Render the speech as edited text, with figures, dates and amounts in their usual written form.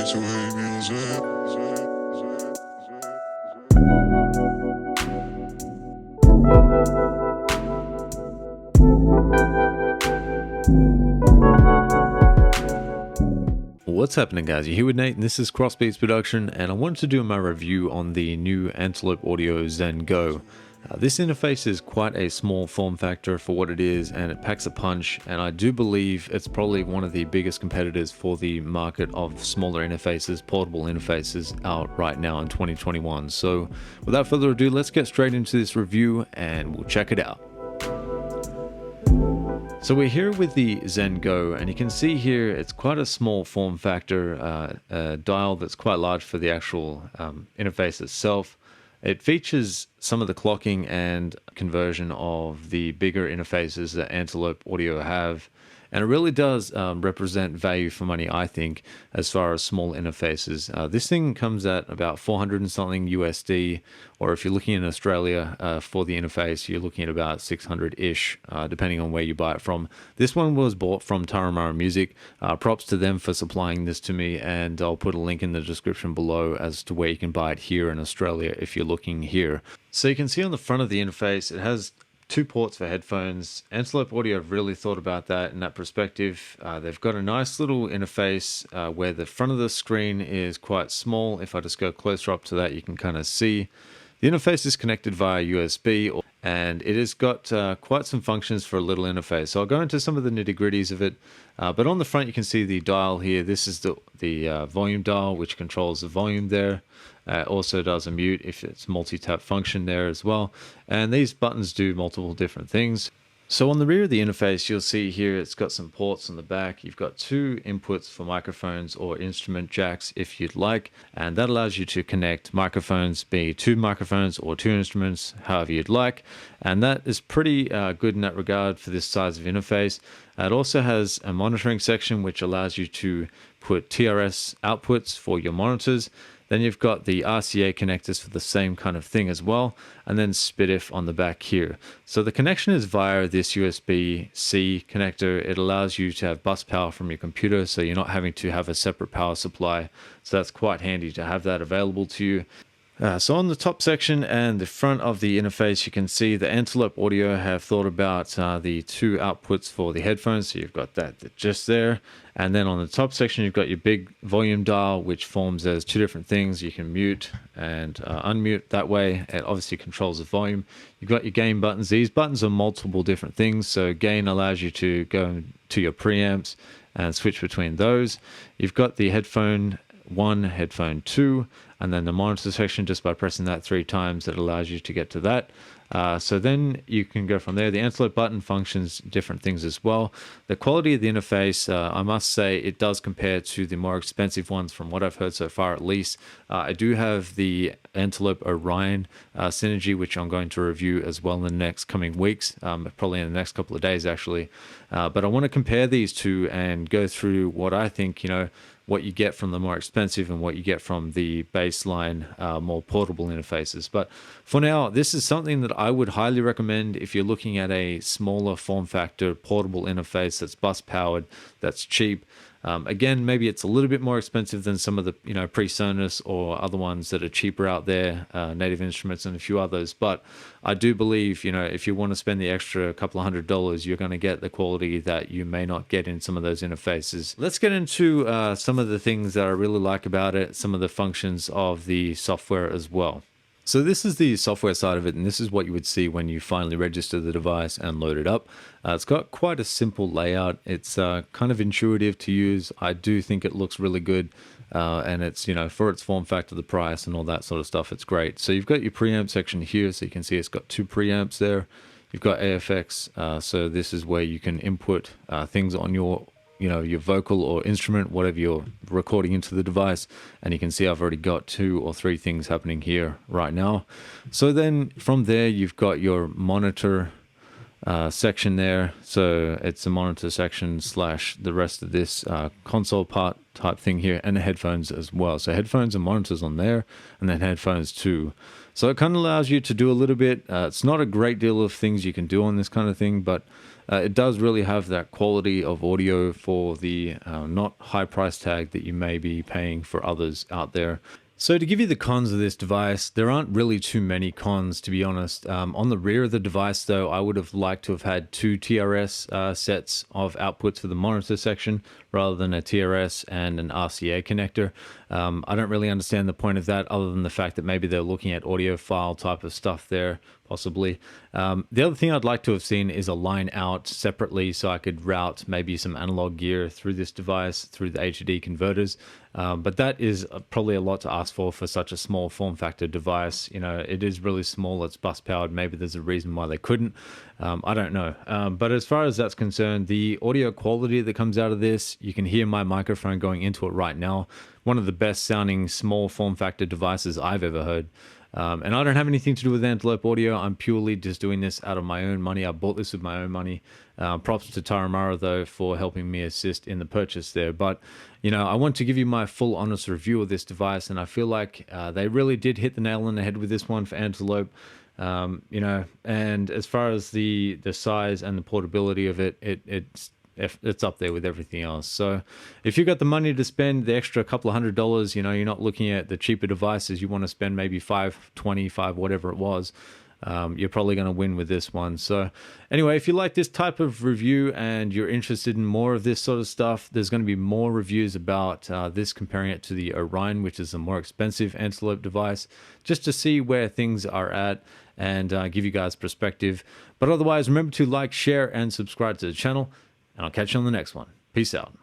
so hate music. What's happening, guys? You're here with Nate and this is Crossbeats production, and I wanted to do my review on the new Antelope Audio Zen Go. This interface is quite a small form factor for what it is, and it packs a punch, and I do believe it's probably one of the biggest competitors for the market of smaller interfaces, portable interfaces out right now in 2021. So without further ado, let's get straight into this review and we'll check it out. So we're here with the Zen Go, and you can see here it's quite a small form factor, dial that's quite large for the actual interface itself. It features some of the clocking and conversion of the bigger interfaces that Antelope Audio have, and it really does represent value for money, I think, as far as small interfaces. This thing comes at about 400 and something USD, or if you're looking in Australia for the interface, you're looking at about 600-ish, depending on where you buy it from. This one was bought from Taramara Music. Props to them for supplying this to me, and I'll put a link in the description below as to where you can buy it here in Australia if you're looking here. So you can see on the front of the interface, it has 2 ports for headphones. Antelope Audio have really thought about that in that perspective. They've got a nice little interface where the front of the screen is quite small. If I just go closer up to that, you can kind of see. The interface is connected via USB, and it has got quite some functions for a little interface. So I'll go into some of the nitty-gritties of it. But on the front, you can see the dial here. This is the volume dial, which controls the volume there. Also does a mute if it's multi-tap function there as well. And these buttons do multiple different things. So on the rear of the interface, you'll see here it's got some ports on the back. You've got 2 inputs for microphones or instrument jacks if you'd like, and that allows you to connect microphones, be 2 microphones or 2 instruments, however you'd like. And that is pretty good in that regard for this size of interface. It also has a monitoring section which allows you to put TRS outputs for your monitors. Then you've got the RCA connectors for the same kind of thing as well, and then SPDIF on the back here. So the connection is via this USB-C connector. It allows you to have bus power from your computer, so you're not having to have a separate power supply. So that's quite handy to have that available to you. So on the top section and the front of the interface, you can see the Antelope Audio have thought about the 2 outputs for the headphones. So you've got that just there. And then on the top section, you've got your big volume dial, which forms as 2 different things. You can mute and unmute that way. It obviously controls the volume. You've got your gain buttons. These buttons are multiple different things. So gain allows you to go to your preamps and switch between those. You've got the headphone 1, headphone 2, and then the monitor section. Just by pressing that 3 times, it allows you to get to that. So then you can go from there. The Antelope button functions different things as well. The quality of the interface, I must say, it does compare to the more expensive ones from what I've heard so far, at least. I do have the Antelope Orion Synergy, which I'm going to review as well in the next coming weeks, probably in the next couple of days actually. But I want to compare these 2 and go through what I think, what you get from the more expensive and what you get from the baseline, more portable interfaces. But for now, this is something that I would highly recommend if you're looking at a smaller form factor, portable interface that's bus powered, that's cheap. Again, maybe it's a little bit more expensive than some of the PreSonus or other ones that are cheaper out there, Native Instruments and a few others. But I do believe, if you want to spend the extra couple of $100s, you're going to get the quality that you may not get in some of those interfaces. Let's get into some of the things that I really like about it, some of the functions of the software as well. So this is the software side of it, and this is what you would see when you finally register the device and load it up. It's got quite a simple layout. It's kind of intuitive to use. I do think it looks really good, and it's, for its form factor, the price and all that sort of stuff, it's great. So you've got your preamp section here, so you can see it's got 2 preamps there. You've got AFX, so this is where you can input things on your your vocal or instrument, whatever you're recording into the device. And you can see I've already got 2 or 3 things happening here right now. So then from there, you've got your monitor section there. So it's a monitor section / the rest of this console part type thing here, and the headphones as well. So headphones and monitors on there, and then headphones too. So it kind of allows you to do a little bit. It's not a great deal of things you can do on this kind of thing, but it does really have that quality of audio for the not high price tag that you may be paying for others out there. So to give you the cons of this device, there aren't really too many cons, to be honest. On the rear of the device, though, I would have liked to have had two TRS sets of outputs for the monitor section rather than a TRS and an RCA connector. I don't really understand the point of that other than the fact that maybe they're looking at audiophile type of stuff there, possibly. The other thing I'd like to have seen is a line out separately so I could route maybe some analog gear through this device, through the HUD converters. But that is probably a lot to ask for such a small form factor device. You know, it is really small, it's bus powered. Maybe there's a reason why they couldn't. I don't know. But as far as that's concerned, the audio quality that comes out of this, you can hear my microphone going into it right now. One of the best sounding small form factor devices I've ever heard. And I don't have anything to do with Antelope Audio. I'm purely just doing this out of my own money. I bought this with my own money. Props to Taramara, though, for helping me assist in the purchase there. But, you know, I want to give you my full honest review of this device, and I feel like they really did hit the nail on the head with this one for Antelope. You know, and as far as the size and the portability of it, it's up there with everything else. So if you've got the money to spend the extra couple of $100, you know, you're not looking at the cheaper devices, you want to spend maybe $525, whatever it was, you're probably going to win with this one. So anyway, if you like this type of review and you're interested in more of this sort of stuff, there's going to be more reviews about this, comparing it to the Orion, which is a more expensive Antelope device, just to see where things are at and give you guys perspective. But otherwise, remember to like, share, and subscribe to the channel. And I'll catch you on the next one. Peace out.